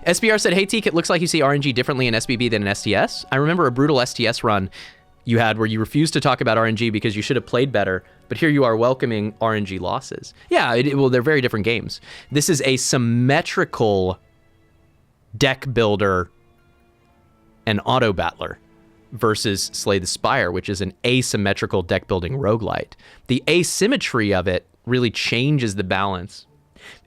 SBR said, hey, Teak, it looks like you see RNG differently in SBB than in STS. I remember a brutal STS run you had where you refused to talk about RNG because you should have played better, but here you are welcoming RNG losses. Yeah, well, they're very different games. This is a symmetrical deck builder and auto battler versus Slay the Spire, which is an asymmetrical deck building roguelite. The asymmetry of it really changes the balance.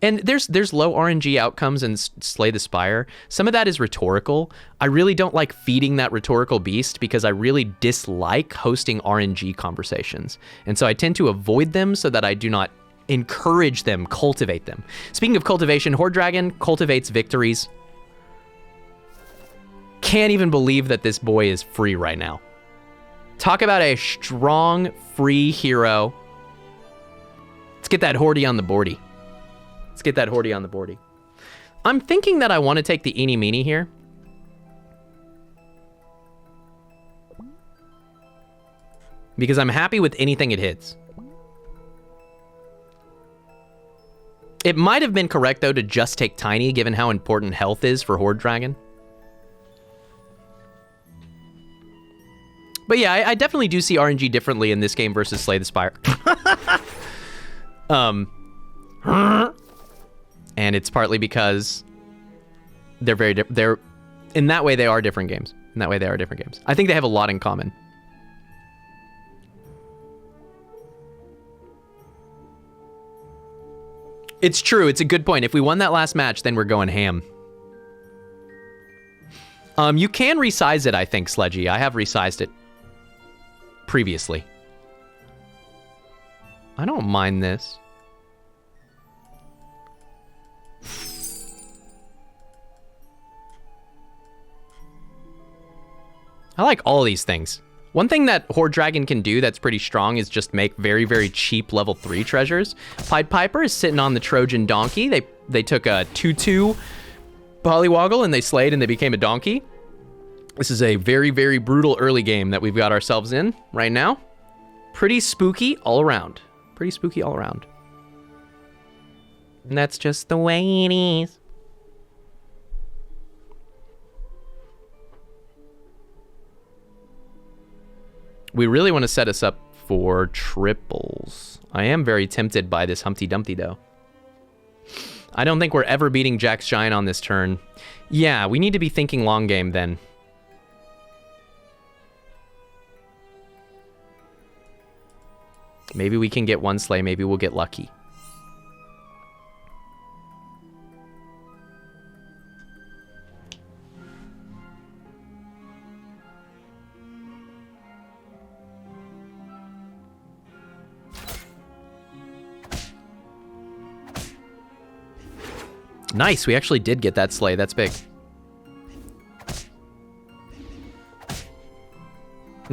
And there's low RNG outcomes in Slay the Spire. Some of that is rhetorical. I really don't like feeding that rhetorical beast because I really dislike hosting RNG conversations. And so I tend to avoid them so that I do not encourage them, cultivate them. Speaking of cultivation, Horde Dragon cultivates victories. Can't even believe that this boy is free right now. Talk about a strong, free hero. Let's get that Horde on the boardy. Let's get that Horde on the boardy. I'm thinking that I want to take the Eeny Meeny here. Because I'm happy with anything it hits. It might have been correct, though, to just take Tiny, given how important health is for Horde Dragon. But yeah, I definitely do see RNG differently in this game versus Slay the Spire. And it's partly because they're in that way they are different games. In that way they are different games. I think they have a lot in common. It's true. It's a good point. If we won that last match, then we're going ham. You can resize it, I think, Sledgy. I have resized it previously. I don't mind this. I like all these things. One thing that Horde Dragon can do that's pretty strong is just make very, very cheap level 3 treasures. Pied Piper is sitting on the Trojan Donkey. They took a 2/2 Pollywoggle and they slayed and they became a donkey. This is a very, very brutal early game that we've got ourselves in right now. Pretty spooky all around. Pretty spooky all around. And that's just the way it is. We really want to set us up for triples. I am very tempted by this Humpty Dumpty, though. I don't think we're ever beating Jack's Giant on this turn. Yeah, we need to be thinking long game then. Maybe we can get one slay, maybe we'll get lucky. Nice, we actually did get that slay. That's big.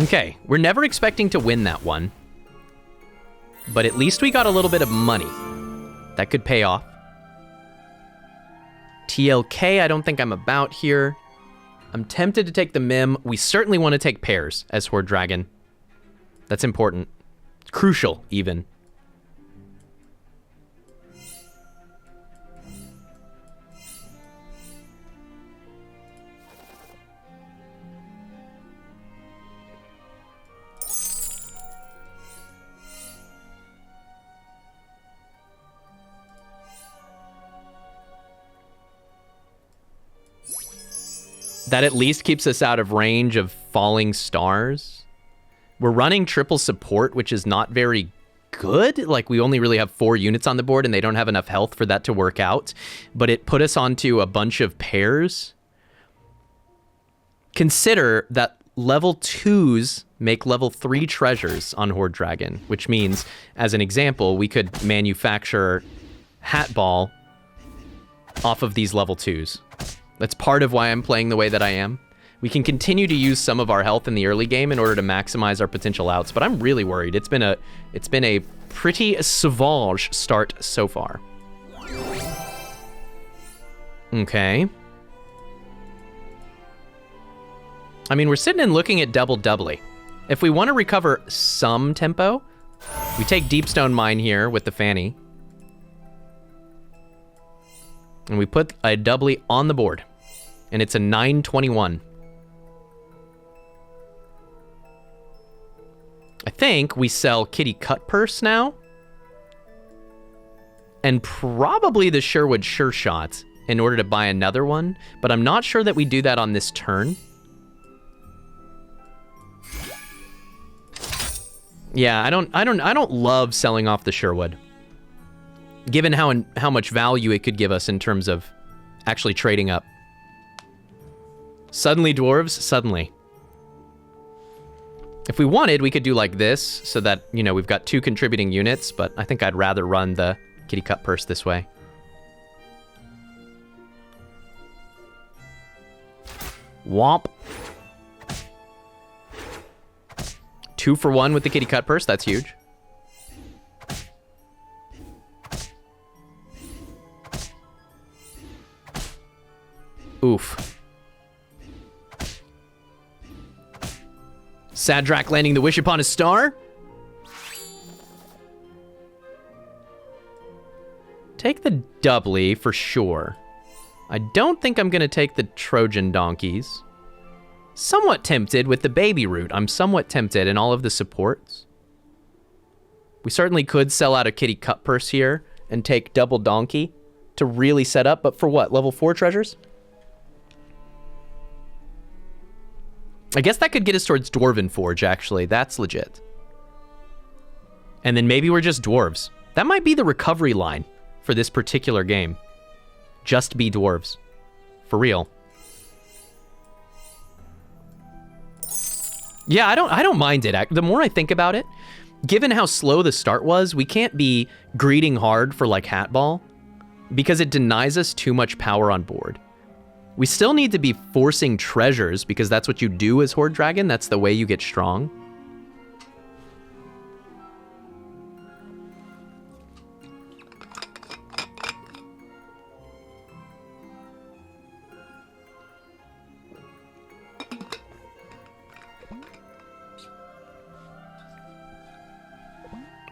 Okay, we're never expecting to win that one. But at least we got a little bit of money. That could pay off. TLK, I don't think I'm about here. I'm tempted to take the Mim. We certainly want to take pairs as Horde Dragon. That's important. It's crucial, even. That at least keeps us out of range of falling stars. We're running triple support, which is not very good. Like, we only really have 4 units on the board, and they don't have enough health for that to work out. But it put us onto a bunch of pairs. Consider that level 2s make level 3 treasures on Horde Dragon, which means, as an example, we could manufacture Hat Ball off of these level 2s. That's part of why I'm playing the way that I am. We can continue to use some of our health in the early game in order to maximize our potential outs, but I'm really worried. It's been a pretty savage start so far. Okay. I mean, we're sitting and looking at double-doubly. If we want to recover some tempo, we take Deepstone Mine here with the Fanny. And we put a doubly on the board. And it's a 921. I think we sell Kitty Cut Purse now. And probably the Sherwood Sure Shot in order to buy another one. But I'm not sure that we do that on this turn. Yeah, I don't love selling off the Sherwood. Given how much value it could give us in terms of actually trading up. Suddenly dwarves, suddenly. If we wanted, we could do like this so that, you know, we've got 2 contributing units, but I think I'd rather run the Kitty Cut Purse this way. Womp. 2 for 1 with the Kitty Cut Purse, that's huge. Oof. Sadrak landing the wish upon a star. Take the doubly for sure. I don't think I'm gonna take the Trojan donkeys. Somewhat tempted with the baby route. I'm somewhat tempted in all of the supports. We certainly could sell out a Kitty Cut Purse here and take double donkey to really set up, but for what? Level 4 treasures? I guess that could get us towards Dwarven Forge, actually. That's legit. And then maybe we're just dwarves. That might be the recovery line for this particular game. Just be dwarves. For real. Yeah, I don't mind it. The more I think about it, given how slow the start was, we can't be greeting hard for like Hatball because it denies us too much power on board. We still need to be forcing treasures because that's what you do as Horde Dragon. That's the way you get strong.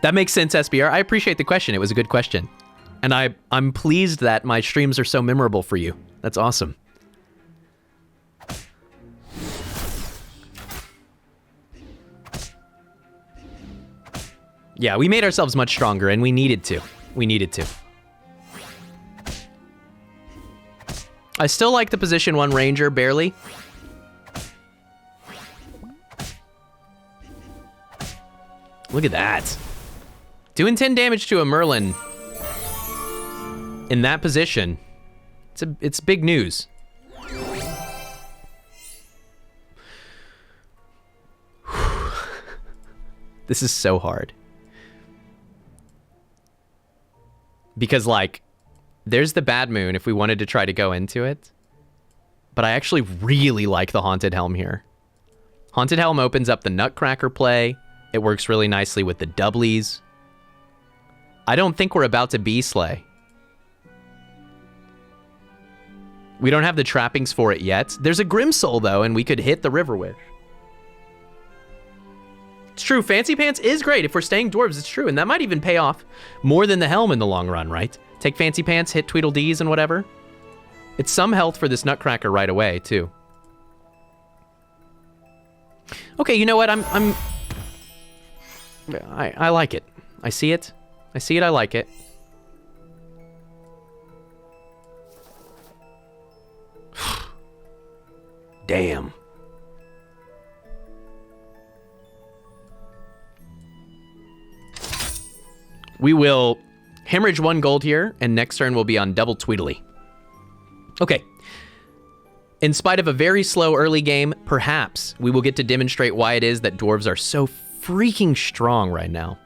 That makes sense, SBR. I appreciate the question. It was a good question. And I'm pleased that my streams are so memorable for you. That's awesome. Yeah, we made ourselves much stronger, and we needed to. We needed to. I still like the position 1 ranger, barely. Look at that. Doing 10 damage to a Merlin in that position. It's big news. This is so hard. Because, like, there's the Bad Moon if we wanted to try to go into it. But I actually really like the Haunted Helm here. Haunted Helm opens up the Nutcracker play. It works really nicely with the doublies. I don't think we're about to B-slay. We don't have the trappings for it yet. There's a Grimsoul, though, and we could hit the River Witch. It's true, Fancy Pants is great. If we're staying dwarves, it's true. And that might even pay off more than the helm in the long run, right? Take Fancy Pants, hit Tweedledees and whatever. It's some health for this Nutcracker right away, too. Okay, you know what? I like it. I see it. I see it, I like it. Damn. We will hemorrhage 1 gold here, and next turn we'll be on double Tweedly. Okay. In spite of a very slow early game, perhaps we will get to demonstrate why it is that dwarves are so freaking strong right now.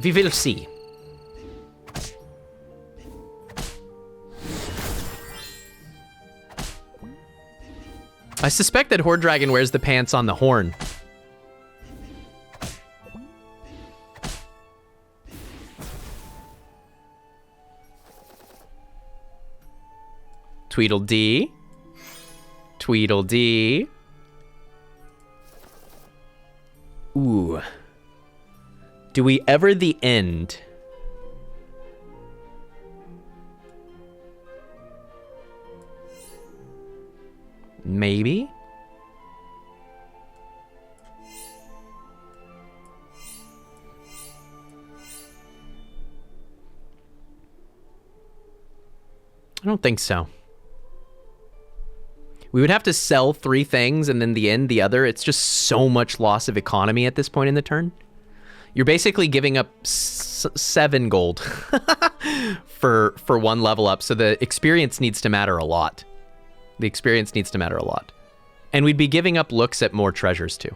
We will see. I suspect that Horde Dragon wears the pants on the horn. Tweedledee. Tweedledee. Ooh. Do we ever the end? Maybe? I don't think so. We would have to sell 3 things and then the end the other. It's just so much loss of economy at this point in the turn. You're basically giving up 7 gold for 1 level up. So the experience needs to matter a lot. The experience needs to matter a lot. And we'd be giving up looks at more treasures too.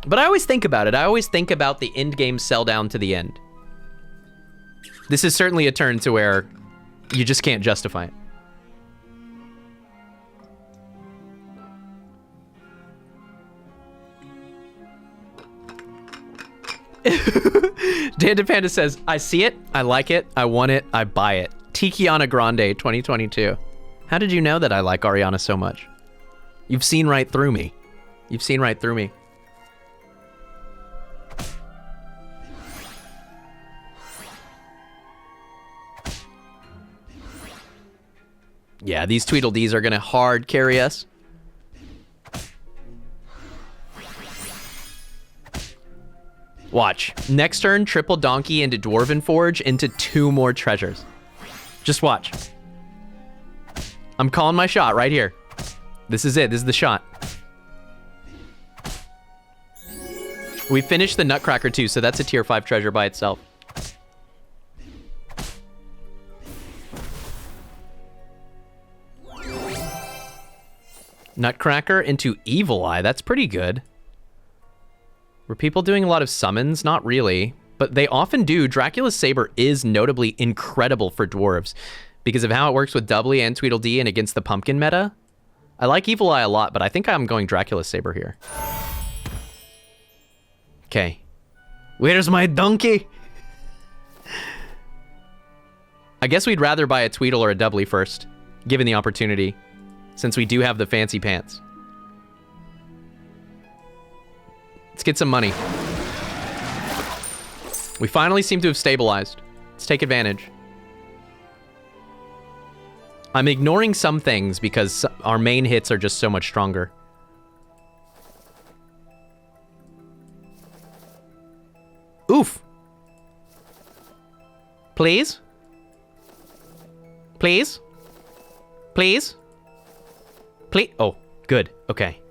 But I always think about it. I always think about the end game sell down to the end. This is certainly a turn to where you just can't justify it. Danda Panda says, I see it, I like it, I want it, I buy it. Tikiana Grande 2022. How did you know that I like Ariana so much? You've seen right through me. You've seen right through me. Yeah, these Tweedledees are gonna hard carry us. Watch. Next turn, triple donkey into Dwarven Forge into 2 more treasures. Just watch. I'm calling my shot right here. This is it. This is the shot. We finished the Nutcracker too, so that's a tier 5 treasure by itself. Nutcracker into Evil Eye. That's pretty good. Were people doing a lot of summons? Not really, but they often do. Dracula's Saber is notably incredible for dwarves because of how it works with Doubly and Tweedledee and against the pumpkin meta. I like Evil Eye a lot, but I think I'm going Dracula's Saber here. Okay. Where's my donkey? I guess we'd rather buy a Tweedle or a Doubly first, given the opportunity, since we do have the fancy pants. Let's get some money. We finally seem to have stabilized. Let's take advantage. I'm ignoring some things because our main hits are just so much stronger. Oof. Please? Please? Please? Please? Oh, good. Okay.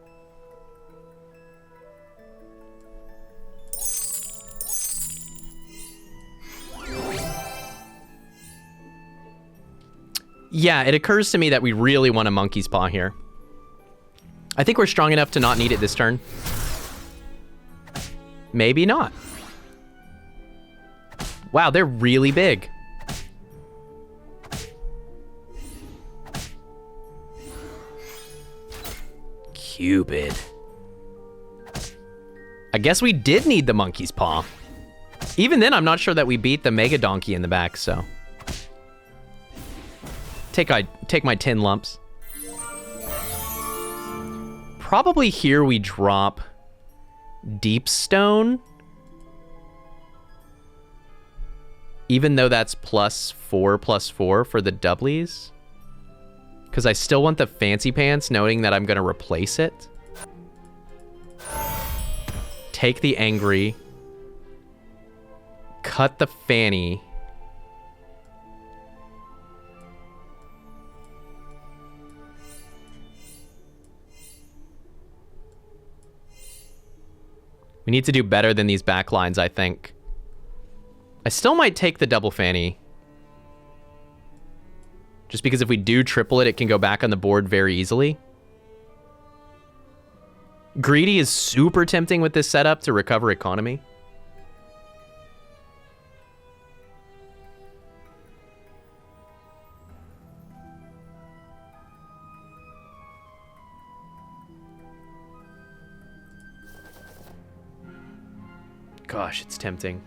Yeah, it occurs to me that we really want a Monkey's Paw here. I think we're strong enough to not need it this turn. Maybe not. Wow, they're really big. Cupid. I guess we did need the Monkey's Paw. Even then, I'm not sure that we beat the Mega Donkey in the back, so... Take my 10 lumps. Probably here we drop Deep Stone. Even though that's +4/+4 for the doublies. Because I still want the Fancy Pants, knowing that I'm going to replace it. Take the Angry. Cut the Fanny. We need to do better than these backlines, I think. I still might take the double Fanny. Just because if we do triple it, it can go back on the board very easily. Greedy is super tempting with this setup to recover economy. Gosh, it's tempting.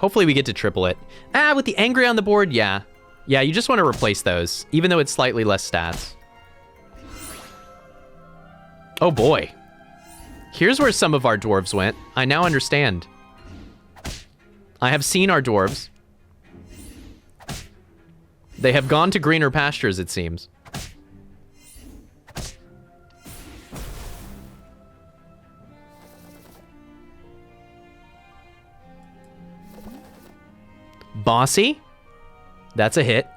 Hopefully we get to triple it. Ah, with the angry on the board, yeah. Yeah, you just want to replace those, even though it's slightly less stats. Oh boy. Here's where some of our dwarves went. I now understand. I have seen our dwarves. They have gone to greener pastures, it seems. Bossy. That's a hit.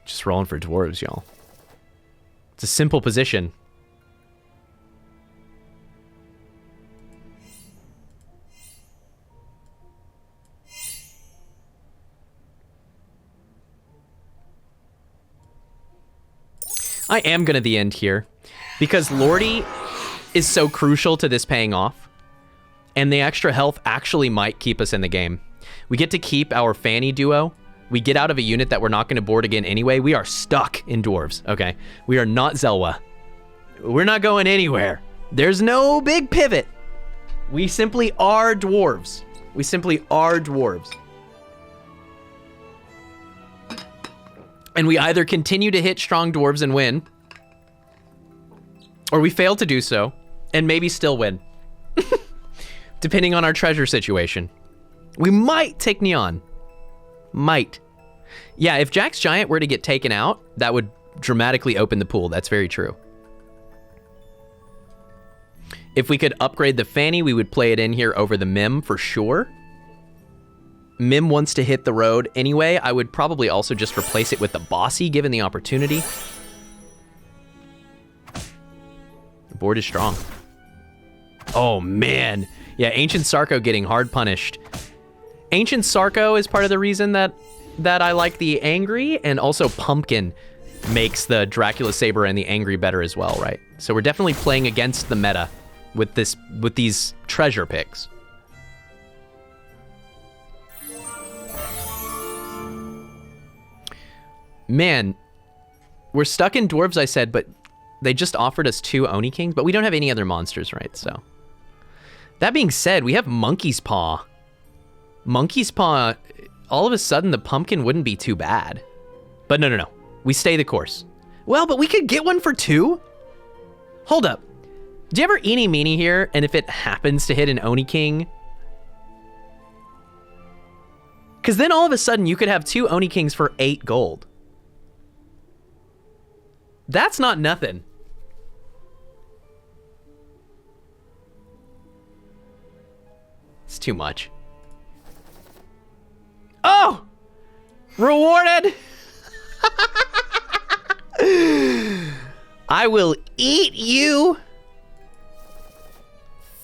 Just rolling for dwarves, y'all. It's a simple position. I am gonna the end here because Lordy is so crucial to this paying off, and the extra health actually might keep us in the game. We get to keep our Fanny duo. We get out of a unit that we're not going to board again anyway. We are stuck in dwarves, okay? We are not Zelwa. We're not going anywhere. There's no big pivot. We simply are dwarves. We simply are dwarves. And we either continue to hit strong dwarves and win, or we fail to do so and maybe still win. Depending on our treasure situation. We might take Neon. Might. Yeah, if Jack's Giant were to get taken out, that would dramatically open the pool. That's very true. If we could upgrade the Fanny, we would play it in here over the Mim for sure. Mim wants to hit the road anyway. I would probably also just replace it with the Bossy, given the opportunity. The board is strong. Oh, man. Yeah, Ancient Sarko getting hard punished. Ancient Sarko is part of the reason that I like the Angry, and also Pumpkin makes the Dracula Saber and the Angry better as well, right? So we're definitely playing against the meta with these treasure picks. Man, we're stuck in dwarves, I said, but they just offered us 2 Oni Kings, but we don't have any other monsters, right? So that being said, we have Monkey's Paw. Monkey's Paw, all of a sudden the pumpkin wouldn't be too bad. But no. We stay the course. Well, but we could get one for 2? Hold up. Do you ever eeny meeny here, and if it happens to hit an Oni King? Because then all of a sudden you could have 2 Oni Kings for 8 gold. That's not nothing. It's too much. Oh! Rewarded! I will eat you,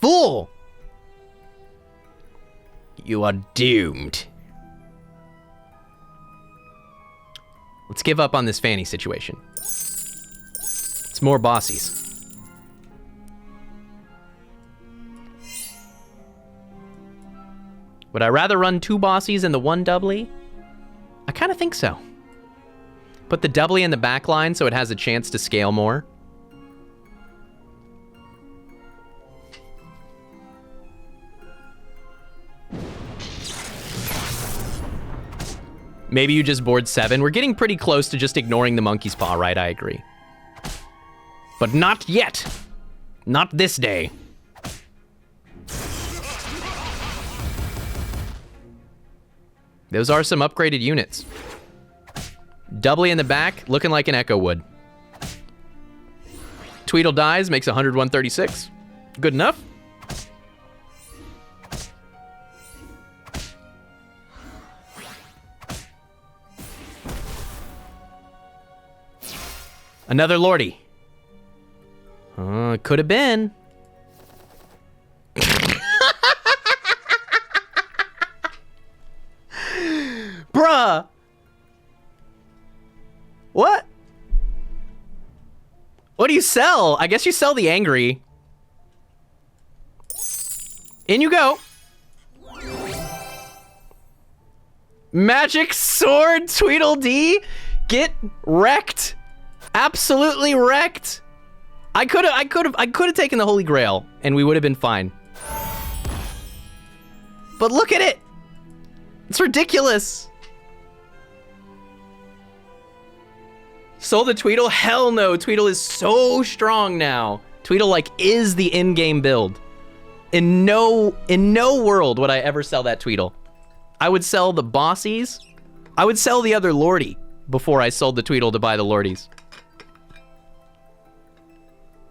fool! You are doomed. Let's give up on this Fanny situation. It's more bossies. Would I rather run 2 bossies and the 1 doubly? I kind of think so. Put the doubly in the back line so it has a chance to scale more. Maybe you just board 7. We're getting pretty close to just ignoring the Monkey's Paw, right? I agree. But not yet. Not this day. Those are some upgraded units. Doubly in the back, looking like an Echo would. Tweedle dies, makes 101.36. Good enough. Another Lordy. Could have been. Bruh. What? What do you sell? I guess you sell the Angry. In you go. Magic Sword Tweedledee? Get wrecked. Absolutely wrecked. I could have taken the Holy Grail and we would have been fine. But look at it. It's ridiculous. Sold the Tweedle? Hell no. Tweedle is so strong now. Tweedle like is the in-game build. In no world would I ever sell that Tweedle. I would sell the Bossies. I would sell the other Lordy before I sold the Tweedle to buy the Lordies.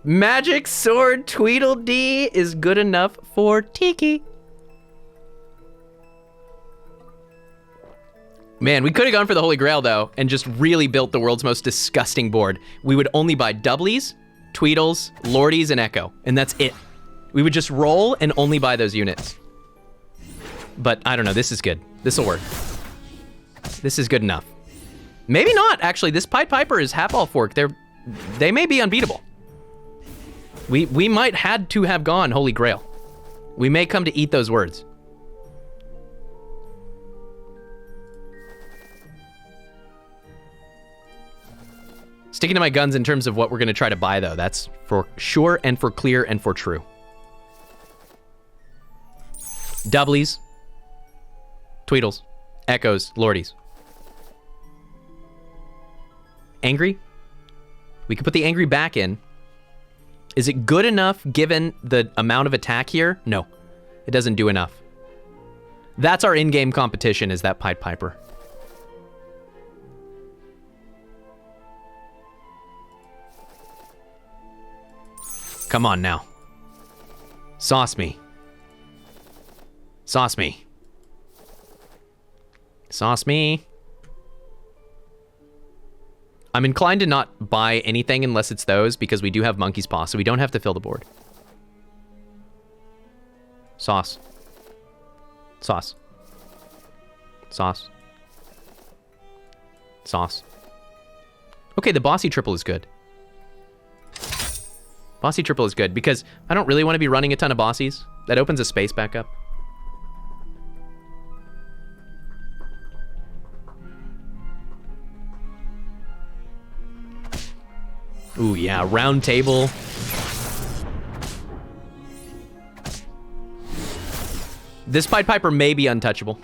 Magic Sword Tweedledee is good enough for Tiki. Man, we could have gone for the Holy Grail, though, and just really built the world's most disgusting board. We would only buy Doublies, Tweedles, Lordies, and Echo, and that's it. We would just roll and only buy those units. But I don't know, this is good. This'll work. This is good enough. Maybe not, actually. This Pied Piper is half all fork. They may be unbeatable. We might had to have gone Holy Grail. We may come to eat those words. Sticking to my guns in terms of what we're going to try to buy, though. That's for sure and for clear and for true. Doublies. Tweedles. Echoes. Lordies. Angry? We could put the Angry back in. Is it good enough given the amount of attack here? No. It doesn't do enough. That's our in-game competition, is that Pied Piper. Come on now. Sauce me. Sauce me. Sauce me. I'm inclined to not buy anything unless it's those because we do have Monkey's Paw, so we don't have to fill the board. Sauce. Sauce. Sauce. Sauce. Okay, the Bossy Triple is good. Bossy Triple is good because I don't really want to be running a ton of Bossies. That opens a space back up. Ooh, yeah, round table. This Pied Piper may be untouchable.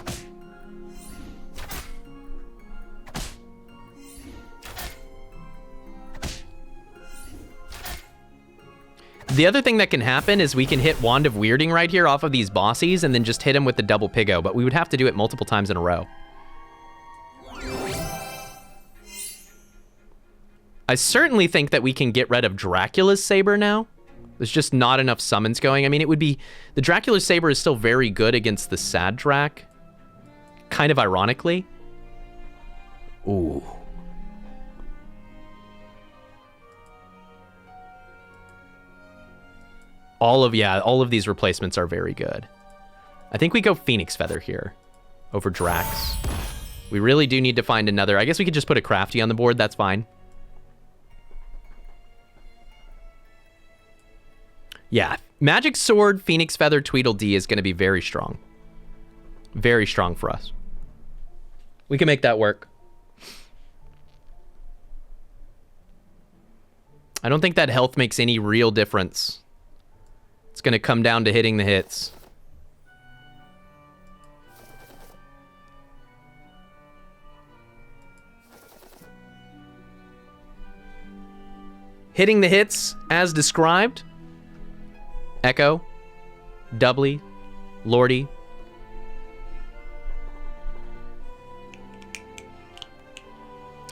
The other thing that can happen is we can hit Wand of Weirding right here off of these Bossies and then just hit him with the double Piggo, but we would have to do it multiple times in a row. I certainly think that we can get rid of Dracula's Saber now. There's just not enough summons going. I mean, it would be... The Dracula's Saber is still very good against the Sad Drac. Kind of ironically. Ooh. All of these replacements are very good. I think we go Phoenix Feather here over Drax. We really do need to find another. I guess we could just put a Crafty on the board. That's fine. Yeah, Magic Sword, Phoenix Feather, Tweedledee is going to be very strong. Very strong for us. We can make that work. I don't think that health makes any real difference. It's going to come down to hitting the hits. Hitting the hits as described. Echo, Doubly, Lordy.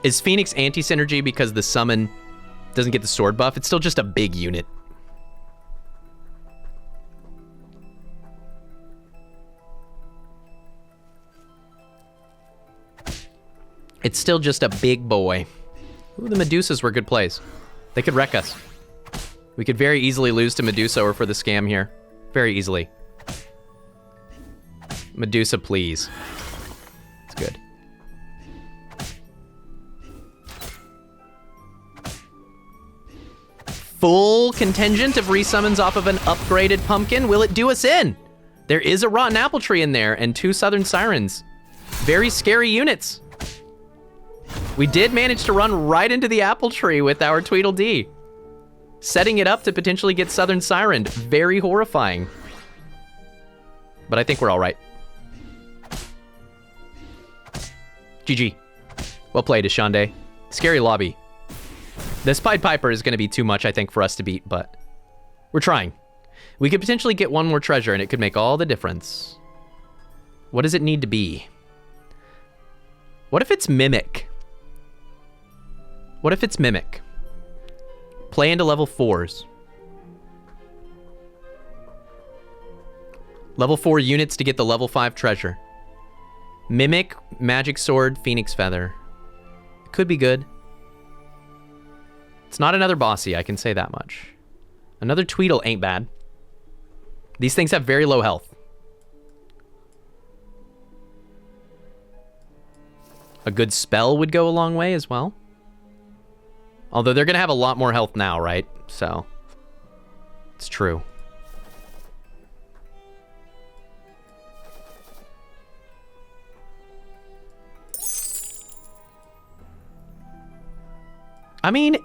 Is Phoenix anti-synergy because the summon doesn't get the sword buff? It's still just a big unit. It's still just a big boy. Ooh, the Medusas were good plays. They could wreck us. We could very easily lose to Medusa or for the scam here. Very easily. Medusa, please. It's good. Full contingent of resummons off of an upgraded pumpkin. Will it do us in? There is a rotten apple tree in there and 2 Southern Sirens. Very scary units. We did manage to run right into the apple tree with our Tweedledee, setting it up to potentially get Southern Sirened. Very horrifying. But I think we're all right. GG. Well played, Ashande. Scary lobby. This Pied Piper is going to be too much, I think, for us to beat, but we're trying. We could potentially get one more treasure, and it could make all the difference. What does it need to be? What if it's Mimic? What if it's Mimic? Play into level 4s. Level 4 units to get the level 5 treasure. Mimic, Magic Sword, Phoenix Feather. It could be good. It's not another bossy, I can say that much. Another Tweedle ain't bad. These things have very low health. A good spell would go a long way as well. Although they're going to have a lot more health now, right? So, it's true. I mean,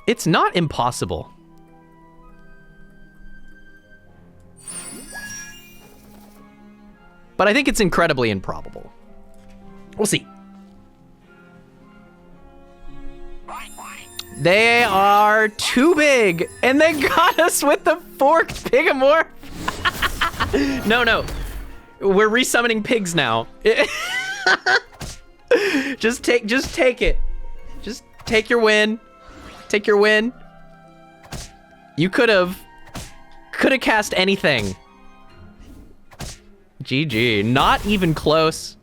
it's not impossible. But I think it's incredibly improbable. We'll see. They are too big, and they got us with the forked Pigamorph. No. We're resummoning pigs now. Just take it. Just take your win. Take your win. You could have cast anything. GG. Not even close.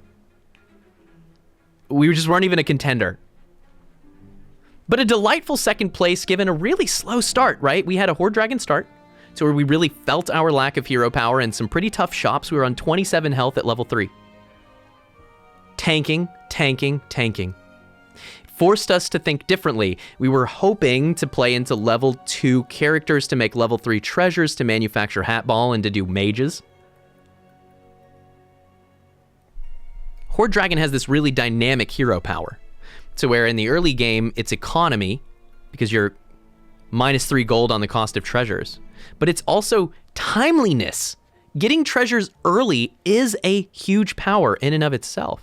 We just weren't even a contender. But a delightful second place given a really slow start, right? We had a Horde Dragon start, so where we really felt our lack of hero power and some pretty tough shops. We were on 27 health at level 3. Tanking. Forced us to think differently. We were hoping to play into level 2 characters to make level 3 treasures to manufacture Hat Ball and to do mages. Horde Dragon has this really dynamic hero power. To where in the early game, it's economy, because you're -3 gold on the cost of treasures. But it's also timeliness. Getting treasures early is a huge power in and of itself.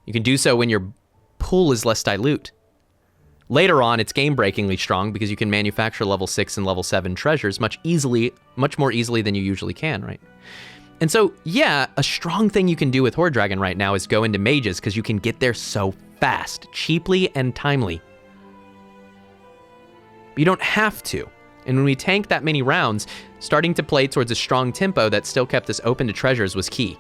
You can do so when your pool is less dilute. Later on, it's game-breakingly strong because you can manufacture level 6 and level 7 treasures much more easily than you usually can, right? And so, yeah, a strong thing you can do with Horde Dragon right now is go into mages because you can get there so fast, cheaply, and timely. But you don't have to. And when we tanked that many rounds, starting to play towards a strong tempo that still kept us open to treasures was key.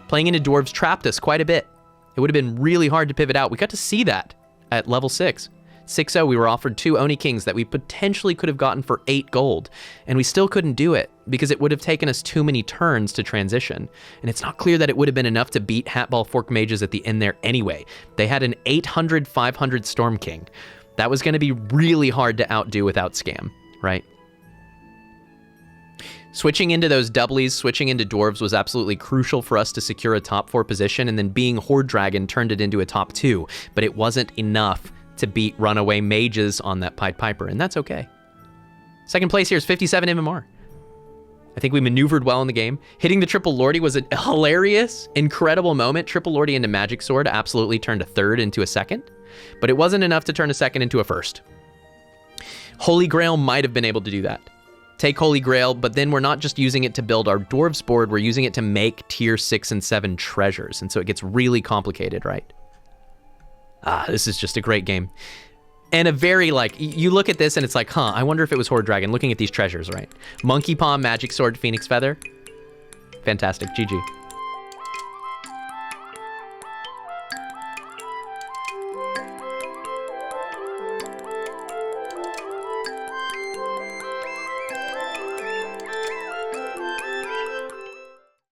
Playing into dwarves trapped us quite a bit. It would have been really hard to pivot out. We got to see that at level 6. 6-0, we were offered 2 Oni Kings that we potentially could have gotten for 8 gold, and we still couldn't do it because it would have taken us too many turns to transition. And it's not clear that it would have been enough to beat Hatball Fork Mages at the end there anyway. They had an 800-500 Storm King. That was going to be really hard to outdo without Scam, right? Switching into those doublies, switching into dwarves was absolutely crucial for us to secure a top 4 position, and then being Horde Dragon turned it into a top 2, but it wasn't enough to beat runaway mages on that Pied Piper, and that's okay. Second place here is 57 MMR. I think we maneuvered well in the game. Hitting the triple Lordy was a hilarious, incredible moment. Triple Lordy into Magic Sword absolutely turned a third into a second, but it wasn't enough to turn a second into a first. Holy Grail might have been able to do that. Take Holy Grail, but then we're not just using it to build our dwarves board, we're using it to make tier 6 and 7 treasures, and so it gets really complicated, right? This is just a great game. And a very, you look at this and it's like, I wonder if it was Horde Dragon looking at these treasures, right? Monkey Paw, Magic Sword, Phoenix Feather. Fantastic, GG.